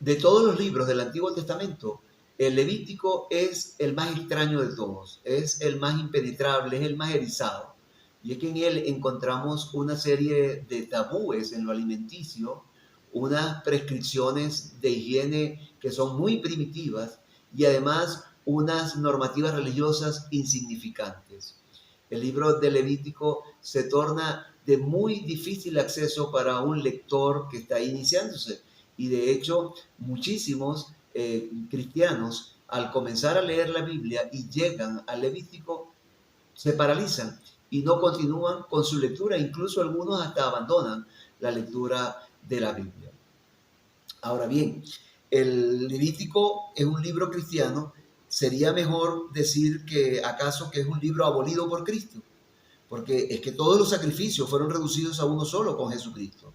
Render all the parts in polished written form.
De todos los libros del Antiguo Testamento, el Levítico es el más extraño de todos, es el más impenetrable, es el más erizado. Y es que en él encontramos una serie de tabúes en lo alimenticio, unas prescripciones de higiene que son muy primitivas y además unas normativas religiosas insignificantes. El libro de Levítico se torna de muy difícil acceso para un lector que está iniciándose. Y de hecho, muchísimos cristianos, al comenzar a leer la Biblia y llegan al Levítico, se paralizan y no continúan con su lectura. Incluso algunos hasta abandonan la lectura de la Biblia. Ahora bien, el Levítico es un libro cristiano. Sería mejor decir que acaso que es un libro abolido por Cristo, porque es que todos los sacrificios fueron reducidos a uno solo con Jesucristo.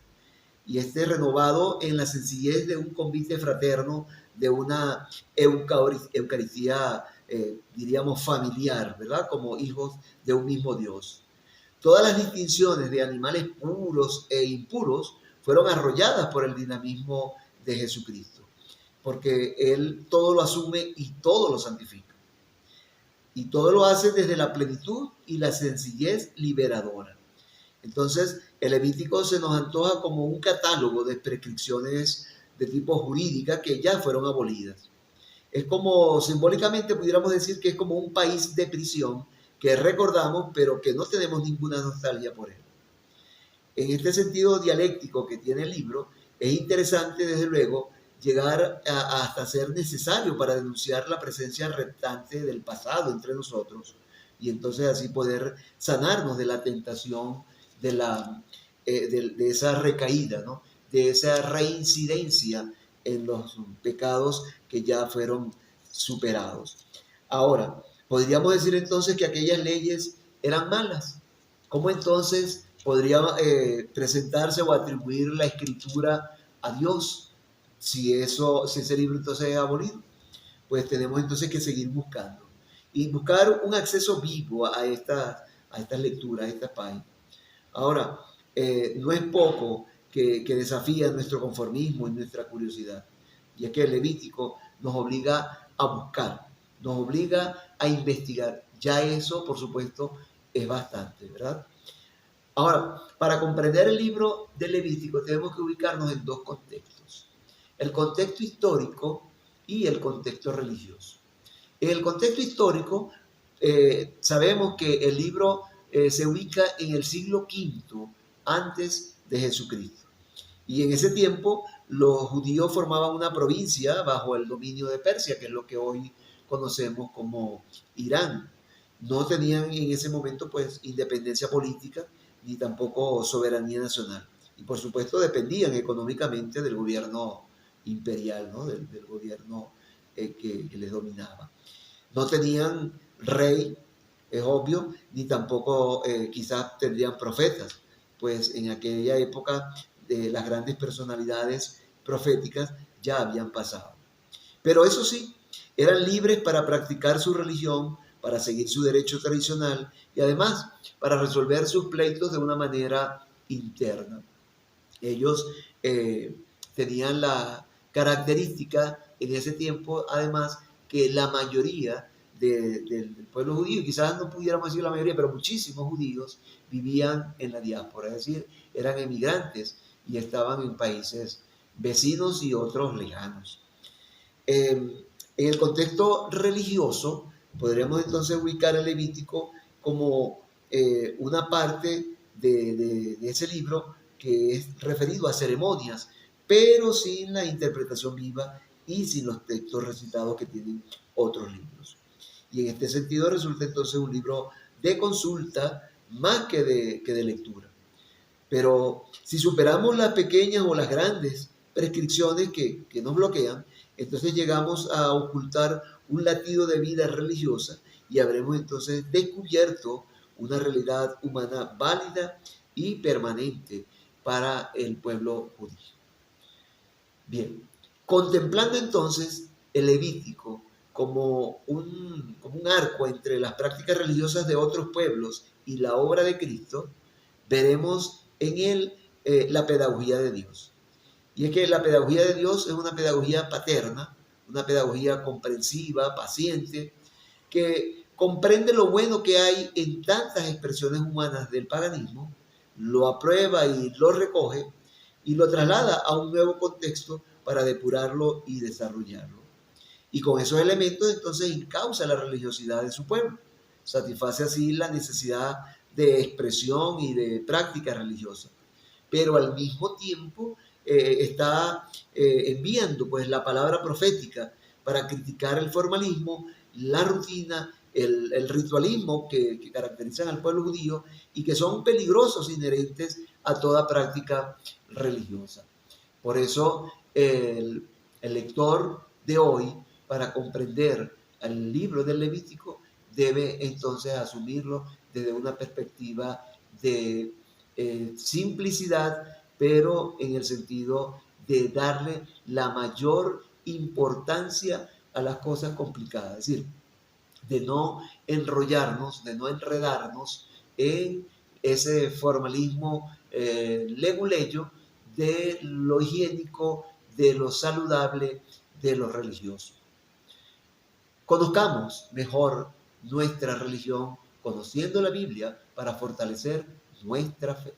Y renovado en la sencillez de un convite fraterno, de una Eucaristía, diríamos, familiar, ¿verdad? Como hijos de un mismo Dios. Todas las distinciones de animales puros e impuros fueron arrolladas por el dinamismo de Jesucristo, porque Él todo lo asume y todo lo santifica. Y todo lo hace desde la plenitud y la sencillez liberadora. Entonces, el Levítico se nos antoja como un catálogo de prescripciones de tipo jurídica que ya fueron abolidas. Es como, simbólicamente pudiéramos decir que es como un país de prisión que recordamos, pero que no tenemos ninguna nostalgia por él. En este sentido dialéctico que tiene el libro, es interesante, desde luego, llegar hasta ser necesario para denunciar la presencia reptante del pasado entre nosotros y entonces así poder sanarnos de la tentación de esa recaída, ¿no? De esa reincidencia en los pecados que ya fueron superados. Ahora, podríamos decir entonces que aquellas leyes eran malas. ¿Cómo entonces podría presentarse o atribuir la escritura a Dios si ese libro entonces es abolido? Pues tenemos entonces que seguir buscando y buscar un acceso vivo a estas lecturas, a estas páginas. Ahora, no es poco que desafía nuestro conformismo y nuestra curiosidad. Y es que el Levítico nos obliga a buscar, nos obliga a investigar. Ya eso, por supuesto, es bastante, ¿verdad? Ahora, para comprender el libro del Levítico tenemos que ubicarnos en dos contextos. El contexto histórico y el contexto religioso. En el contexto histórico, sabemos que el libro se ubica en el siglo V antes de Jesucristo. Y en ese tiempo los judíos formaban una provincia bajo el dominio de Persia, que es lo que hoy conocemos como Irán. No tenían en ese momento pues independencia política ni tampoco soberanía nacional. Y por supuesto dependían económicamente del gobierno imperial, ¿no? del gobierno que les dominaba. No tenían rey, es obvio, ni tampoco quizás tendrían profetas, pues en aquella época las grandes personalidades proféticas ya habían pasado. Pero eso sí, eran libres para practicar su religión, para seguir su derecho tradicional y además para resolver sus pleitos de una manera interna. Ellos tenían la característica en ese tiempo, además, que la mayoría del pueblo judío, quizás no pudiéramos decir la mayoría, pero muchísimos judíos vivían en la diáspora, es decir, eran emigrantes y estaban en países vecinos y otros lejanos. En el contexto religioso, podríamos entonces ubicar el Levítico como una parte de ese libro que es referido a ceremonias, pero sin la interpretación viva y sin los textos recitados que tienen otros libros. Y en este sentido resulta entonces un libro de consulta más que de lectura. Pero si superamos las pequeñas o las grandes prescripciones que nos bloquean, entonces llegamos a ocultar un latido de vida religiosa y habremos entonces descubierto una realidad humana válida y permanente para el pueblo judío. Bien, contemplando entonces el Levítico como un arco entre las prácticas religiosas de otros pueblos y la obra de Cristo, veremos en él la pedagogía de Dios. Y es que la pedagogía de Dios es una pedagogía paterna, una pedagogía comprensiva, paciente, que comprende lo bueno que hay en tantas expresiones humanas del paganismo, lo aprueba y lo recoge y lo traslada a un nuevo contexto para depurarlo y desarrollarlo. Y con esos elementos entonces encausa la religiosidad de su pueblo, satisface así la necesidad de expresión y de práctica religiosa, pero al mismo tiempo está enviando pues la palabra profética para criticar el formalismo, la rutina, el ritualismo que caracterizan al pueblo judío y que son peligrosos inherentes a toda práctica religiosa. Por eso el lector de hoy, para comprender el libro del Levítico, debe entonces asumirlo desde una perspectiva de simplicidad, pero en el sentido de darle la mayor importancia a las cosas complicadas, es decir, de no enrollarnos, de no enredarnos en ese formalismo leguleyo de lo higiénico, de lo saludable, de lo religioso. Conozcamos mejor nuestra religión, conociendo la Biblia para fortalecer nuestra fe.